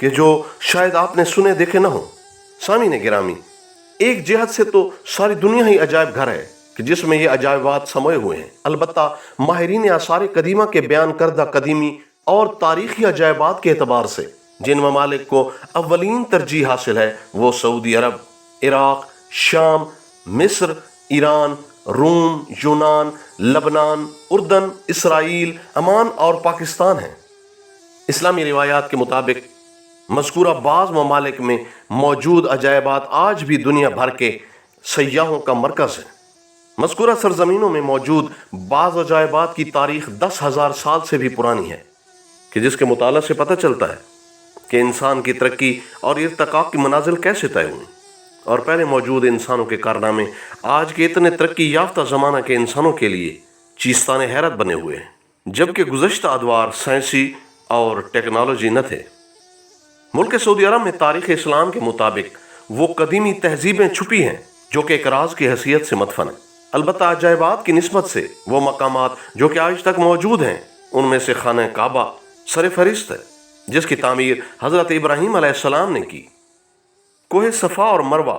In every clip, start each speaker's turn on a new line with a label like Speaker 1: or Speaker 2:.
Speaker 1: کہ جو شاید آپ نے سنے دیکھے نہ ہو۔ سامعین گرامی، ایک جہت سے تو ساری دنیا ہی عجائب گھر ہے کہ جس میں یہ عجائبات سموئے ہوئے ہیں۔ البتہ ماہرین آثار قدیمہ کے بیان کردہ قدیمی اور تاریخی عجائبات کے اعتبار سے جن ممالک کو اولین ترجیح حاصل ہے وہ سعودی عرب، عراق، شام، مصر، ایران، روم، یونان، لبنان، اردن، اسرائیل، عمان اور پاکستان ہیں۔ اسلامی روایات کے مطابق مذکورہ بعض ممالک میں موجود عجائبات آج بھی دنیا بھر کے سیاحوں کا مرکز ہیں۔ مذکورہ سرزمینوں میں موجود بعض عجائبات کی تاریخ 10,000 سال سے بھی پرانی ہے، کہ جس کے مطالعہ سے پتہ چلتا ہے کہ انسان کی ترقی اور ارتقاء کی منازل کیسے طے ہوئیں، اور پہلے موجود انسانوں کے کارنامے آج کے اتنے ترقی یافتہ زمانہ کے انسانوں کے لیے چیستان حیرت بنے ہوئے ہیں، جبکہ گزشتہ ادوار سائنسی اور ٹیکنالوجی نہ تھے۔ ملک سعودی عرب میں تاریخ اسلام کے مطابق وہ قدیمی تہذیبیں چھپی ہیں جو کہ ایک راز کی حیثیت سے مدفن ہیں۔ البتہ عجائبات کی نسبت سے وہ مقامات جو کہ آج تک موجود ہیں ان میں سے خانہ کعبہ سر فہرست ہے، جس کی تعمیر حضرت ابراہیم علیہ السلام نے کی۔ کوہ صفا اور مروہ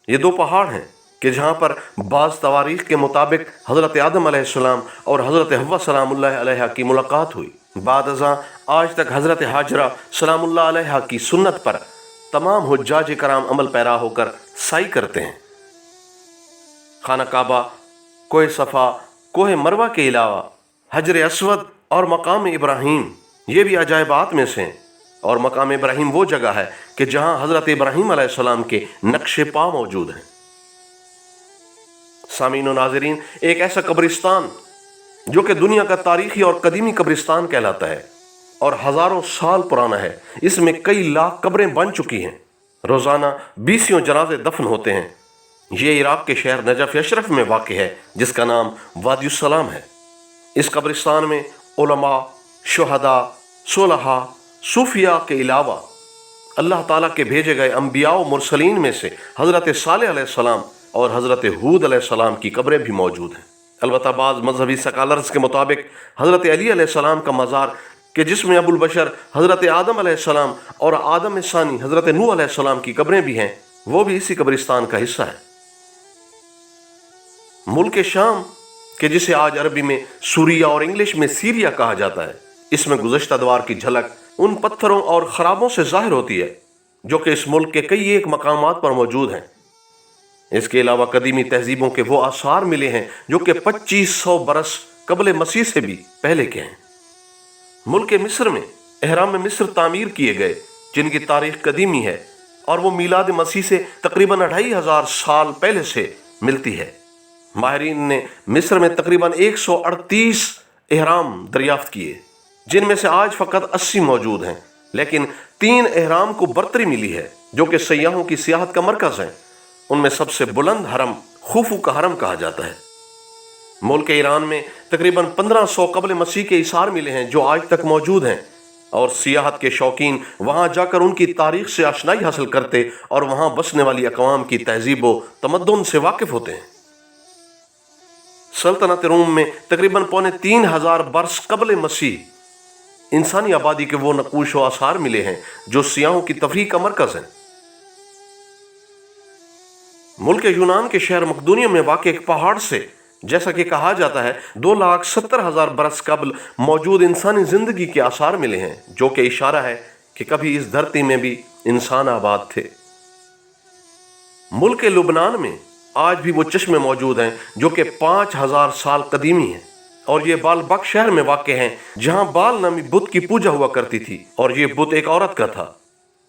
Speaker 1: یہ دو پہاڑ ہیں کہ جہاں پر بعض تواریخ کے مطابق حضرت آدم علیہ السلام اور حضرت حوا سلام اللہ علیہ کی ملاقات ہوئی۔ بعد ازاں آج تک حضرت حاجرہ سلام اللہ علیہ کی سنت پر تمام حجاج کرام عمل پیرا ہو کر سعی کرتے ہیں۔ خانہ کعبہ، کوہ صفا، کوہ مروہ کے علاوہ حجر اسود اور مقام ابراہیم یہ بھی عجائبات میں سے ہیں، اور مقام ابراہیم وہ جگہ ہے کہ جہاں حضرت ابراہیم علیہ السلام کے نقش پا موجود ہیں۔ سامعین و ناظرین، ایک ایسا قبرستان جو کہ دنیا کا تاریخی اور قدیمی قبرستان کہلاتا ہے اور ہزاروں سال پرانا ہے، اس میں کئی لاکھ قبریں بن چکی ہیں، روزانہ 20 جنازے دفن ہوتے ہیں۔ یہ عراق کے شہر نجف اشرف میں واقع ہے جس کا نام وادی السلام ہے۔ اس قبرستان میں علماء، شہداء، صلحاء، صوفیاء کے علاوہ اللہ تعالیٰ کے بھیجے گئے انبیاء و مرسلین میں سے حضرت صالح علیہ السلام اور حضرت ہود علیہ السلام کی قبریں بھی موجود ہیں۔ البتہ بعض مذہبی سکالرز کے مطابق حضرت علی علیہ السلام کا مزار کہ جس میں ابو البشر حضرت آدم علیہ السلام اور آدم ثانی حضرت نوح علیہ السلام کی قبریں بھی ہیں، وہ بھی اسی قبرستان کا حصہ ہے۔ ملک شام کہ جسے آج عربی میں سوریہ اور انگلش میں سیریا کہا جاتا ہے، اس میں گزشتہ ادوار کی جھلک ان پتھروں اور خرابوں سے ظاہر ہوتی ہے جو کہ اس ملک کے کئی ایک مقامات پر موجود ہیں۔ اس کے علاوہ قدیمی تہذیبوں کے وہ آثار ملے ہیں جو کہ 2500 برس قبل مسیح سے بھی پہلے کے ہیں۔ ملک مصر میں اہرام مصر تعمیر کیے گئے جن کی تاریخ قدیمی ہے اور وہ میلاد مسیح سے تقریباً 2500 سال پہلے سے ملتی ہے۔ ماہرین نے مصر میں تقریباً 138 اہرام دریافت کیے جن میں سے آج فقط 80 موجود ہیں، لیکن 3 اہرام کو برتری ملی ہے جو کہ سیاحوں کی سیاحت کا مرکز ہیں۔ ان میں سب سے بلند حرم خوفو کا حرم کہا جاتا ہے۔ ملک ایران میں تقریباً 1500 قبل مسیح کے آثار ملے ہیں جو آج تک موجود ہیں، اور سیاحت کے شوقین وہاں جا کر ان کی تاریخ سے آشنائی حاصل کرتے اور وہاں بسنے والی اقوام کی تہذیب و تمدن سے واقف ہوتے ہیں۔ سلطنت روم میں تقریباً 3500 برس قبل مسیح انسانی آبادی کے وہ نقوش و آثار ملے ہیں جو سیاحوں کی تفریح کا مرکز ہیں۔ ملک یونان کے شہر مقدونیہ میں واقع ایک پہاڑ سے جیسا کہ کہا جاتا ہے 2,70,000 برس قبل موجود انسانی زندگی کے آثار ملے ہیں، جو کہ اشارہ ہے کہ کبھی اس دھرتی میں بھی انسان آباد تھے۔ ملک لبنان میں آج بھی وہ چشمے موجود ہیں جو کہ 5000 سال قدیمی ہیں، اور یہ بال بک شہر میں واقع ہیں جہاں بال نامی بت کی پوجا ہوا کرتی تھی، اور یہ بت ایک عورت کا تھا۔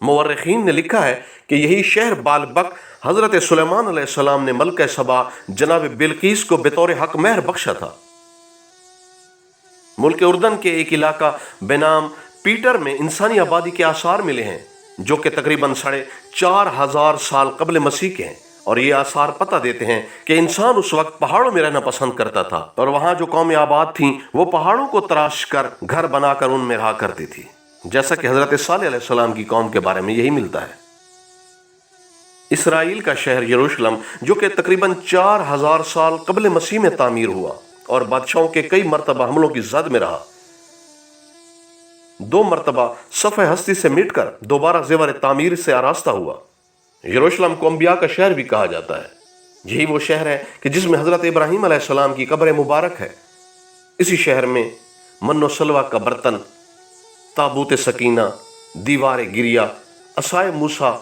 Speaker 1: مورخین نے لکھا ہے کہ یہی شہر بال بک حضرت سلیمان علیہ السلام نے ملکہ سبا جناب بلقیس کو بطور حق مہر بخشا تھا۔ ملک اردن کے ایک علاقہ بنام پیٹر میں انسانی آبادی کے آثار ملے ہیں جو کہ تقریباً 4500 سال قبل مسیح کے ہیں، اور یہ آثار پتہ دیتے ہیں کہ انسان اس وقت پہاڑوں میں رہنا پسند کرتا تھا، اور وہاں جو قومیں آباد تھیں وہ پہاڑوں کو تراش کر گھر بنا کر ان میں رہا کرتی تھی، جیسا کہ حضرت صالح علیہ السلام کی قوم کے بارے میں یہی ملتا ہے۔ اسرائیل کا شہر یروشلم جو کہ تقریباً 4000 سال قبل مسیح میں تعمیر ہوا اور بادشاہوں کے کئی مرتبہ حملوں کی زد میں رہا، 2 مرتبہ صفحہ ہستی سے مٹ کر دوبارہ زیور تعمیر سے آراستہ ہوا۔ یروشلم کو انبیاء کا شہر بھی کہا جاتا ہے۔ یہی وہ شہر ہے کہ جس میں حضرت ابراہیم علیہ السلام کی قبر مبارک ہے۔ اسی شہر میں من و سلوہ کا برتن، تابوت سکینہ، دیوار گریا، عصائے موسیٰ،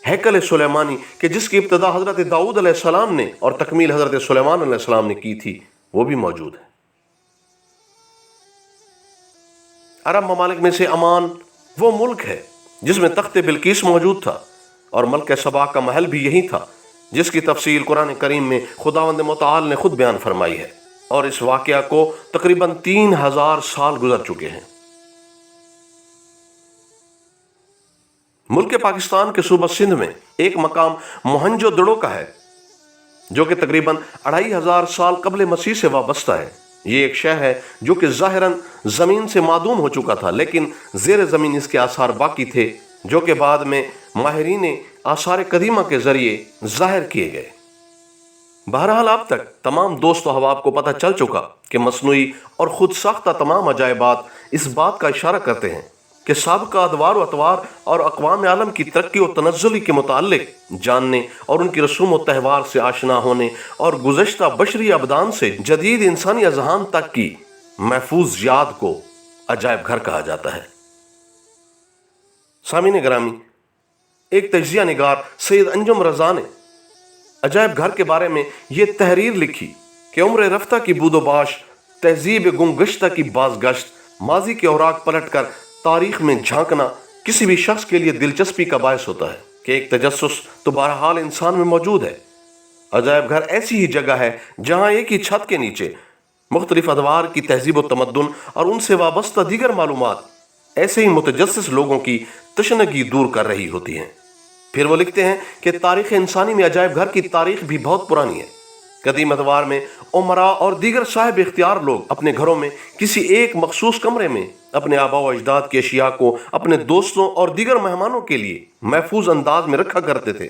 Speaker 1: ہیکل سلیمانی کہ جس کی ابتدا حضرت داؤد علیہ السلام نے اور تکمیل حضرت سلیمان علیہ السلام نے کی تھی، وہ بھی موجود ہے۔ عرب ممالک میں سے عمان وہ ملک ہے جس میں تخت بلقیس موجود تھا، اور ملک سبا کا محل بھی یہی تھا، جس کی تفصیل قرآن کریم میں خداوند متعال نے خود بیان فرمائی ہے، اور اس واقعہ کو تقریباً 3000 سال گزر چکے ہیں۔ ملک پاکستان کے صوبہ سندھ میں ایک مقام موہنجو دڑو کا ہے، جو کہ تقریباً 2500 سال قبل مسیح سے وابستہ ہے۔ یہ ایک شہر ہے جو کہ ظاہراً زمین سے معدوم ہو چکا تھا، لیکن زیر زمین اس کے آثار باقی تھے، جو کہ بعد میں ماہرین آثار قدیمہ کے ذریعے ظاہر کیے گئے۔ بہرحال اب تک تمام دوست و احباب کو پتہ چل چکا کہ مصنوعی اور خود ساختہ تمام عجائبات اس بات کا اشارہ کرتے ہیں کہ سابقہ ادوار و اطوار اور اقوام عالم کی ترقی و تنزلی کے متعلق جاننے اور ان کی رسوم و تہوار سے آشنا ہونے اور گزشتہ بشری ابدان سے جدید انسانی اذہان تک کی محفوظ یاد کو عجائب گھر کہا جاتا ہے۔ سامعین گرامی، ایک تجزیہ نگار سید انجم رضا نے عجائب گھر کے بارے میں یہ تحریر لکھی کہ عمر رفتہ کی بود و باش، تہذیب گمگشتہ کی بازگشت، ماضی کے اوراق پلٹ کر تاریخ میں جھانکنا کسی بھی شخص کے لیے دلچسپی کا باعث ہوتا ہے کہ ایک تجسس تو بہرحال انسان میں موجود ہے۔ عجائب گھر ایسی ہی جگہ ہے جہاں ایک ہی چھت کے نیچے مختلف ادوار کی تہذیب و تمدن اور ان سے وابستہ دیگر معلومات ایسے ہی متجسس لوگوں کی تشنگی دور کر رہی ہوتی ہیں۔ پھر وہ لکھتے ہیں کہ تاریخ انسانی میں عجائب گھر کی تاریخ بھی بہت پرانی ہے۔ قدیم ادوار میں امراء اور دیگر صاحب اختیار لوگ اپنے گھروں میں کسی ایک مخصوص کمرے میں اپنے آباء و اجداد کی اشیاء کو اپنے دوستوں اور دیگر مہمانوں کے لیے محفوظ انداز میں رکھا کرتے تھے۔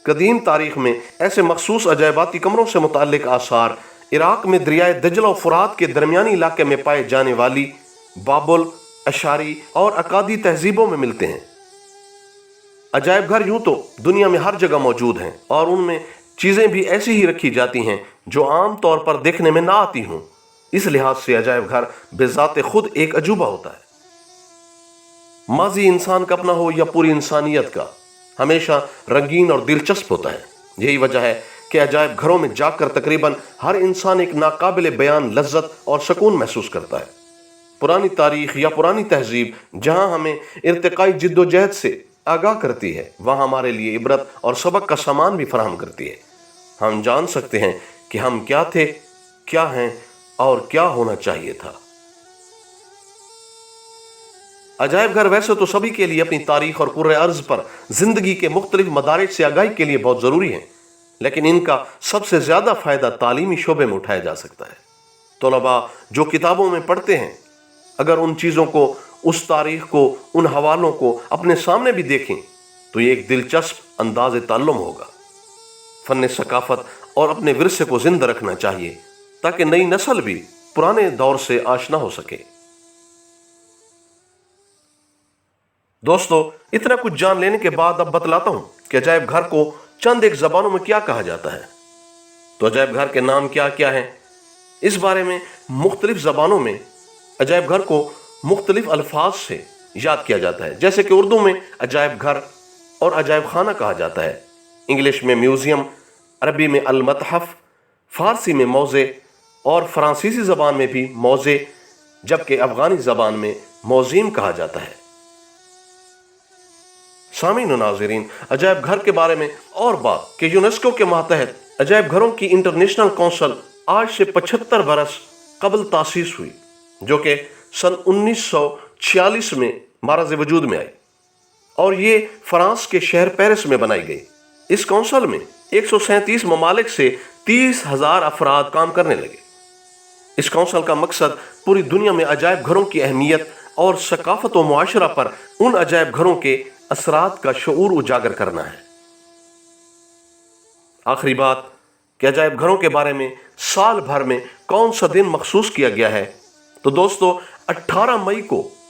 Speaker 1: قدیم تاریخ میں ایسے مخصوص عجائباتی کمروں سے متعلق آثار عراق میں دریائے دجلہ و فرات کے درمیانی علاقے میں پائے جانے والی بابل، اشاری اور اکادی تہذیبوں میں ملتے ہیں۔ عجائب گھر یوں تو دنیا میں ہر جگہ موجود ہیں، اور ان میں چیزیں بھی ایسی ہی رکھی جاتی ہیں جو عام طور پر دیکھنے میں نہ آتی ہوں۔ اس لحاظ سے عجائب گھر بذات خود ایک عجوبہ ہوتا ہے۔ ماضی انسان کا اپنا ہو یا پوری انسانیت کا، ہمیشہ رنگین اور دلچسپ ہوتا ہے۔ یہی وجہ ہے کہ عجائب گھروں میں جا کر تقریباً ہر انسان ایک ناقابل بیان لذت اور سکون محسوس کرتا ہے۔ پرانی تاریخ یا پرانی تہذیب جہاں ہمیں ارتقائی جد و جہد سے آگاہ کرتی ہے، وہاں ہمارے لیے عبرت اور سبق کا سامان بھی فراہم کرتی ہے۔ ہم جان سکتے ہیں کہ ہم کیا تھے، کیا ہیں اور کیا ہونا چاہیے تھا۔ عجائب گھر ویسے تو سبھی کے لیے اپنی تاریخ اور کرۂ ارض پر زندگی کے مختلف مدارج سے آگاہی کے لیے بہت ضروری ہیں، لیکن ان کا سب سے زیادہ فائدہ تعلیمی شعبے میں اٹھایا جا سکتا ہے۔ طلباء جو کتابوں میں پڑھتے ہیں، اگر ان چیزوں کو، اس تاریخ کو، ان حوالوں کو اپنے سامنے بھی دیکھیں تو یہ ایک دلچسپ انداز تعلم ہوگا۔ فن ثقافت اور اپنے ورثے کو زندہ رکھنا چاہیے تاکہ نئی نسل بھی پرانے دور سے آشنا ہو سکے۔ دوستو، اتنا کچھ جان لینے کے بعد اب بتلاتا ہوں کہ عجائب گھر کو چند ایک زبانوں میں کیا کہا جاتا ہے۔ تو عجائب گھر کے نام کیا کیا ہیں؟ اس بارے میں مختلف زبانوں میں عجائب گھر کو مختلف الفاظ سے یاد کیا جاتا ہے، جیسے کہ اردو میں عجائب گھر اور عجائب خانہ کہا جاتا ہے، انگلش میں میوزیم، عربی میں المتحف، فارسی میں موزے اور فرانسیسی زبان میں بھی موزے، جبکہ افغانی زبان میں موزیم کہا جاتا ہے۔ سامعین و ناظرین، عجائب گھر کے بارے میں اور بات کہ یونیسکو کے ماتحت عجائب گھروں کی انٹرنیشنل کونسل آج سے 75 برس قبل تاسیس ہوئی، جو کہ سن 1946 میں معرض وجود میں آئی، اور یہ فرانس کے شہر پیرس میں بنائی گئی۔ اس کونسل میں 137 ممالک سے 30,000 افراد کام کرنے لگے۔ اس کونسل کا مقصد پوری دنیا میں عجائب گھروں کی اہمیت اور ثقافت و معاشرہ پر ان عجائب گھروں کے اثرات کا شعور اجاگر کرنا ہے۔ آخری بات کہ عجائب گھروں کے بارے میں سال بھر میں کون سا دن مخصوص کیا گیا ہے، تو دوستو 18 مئی کو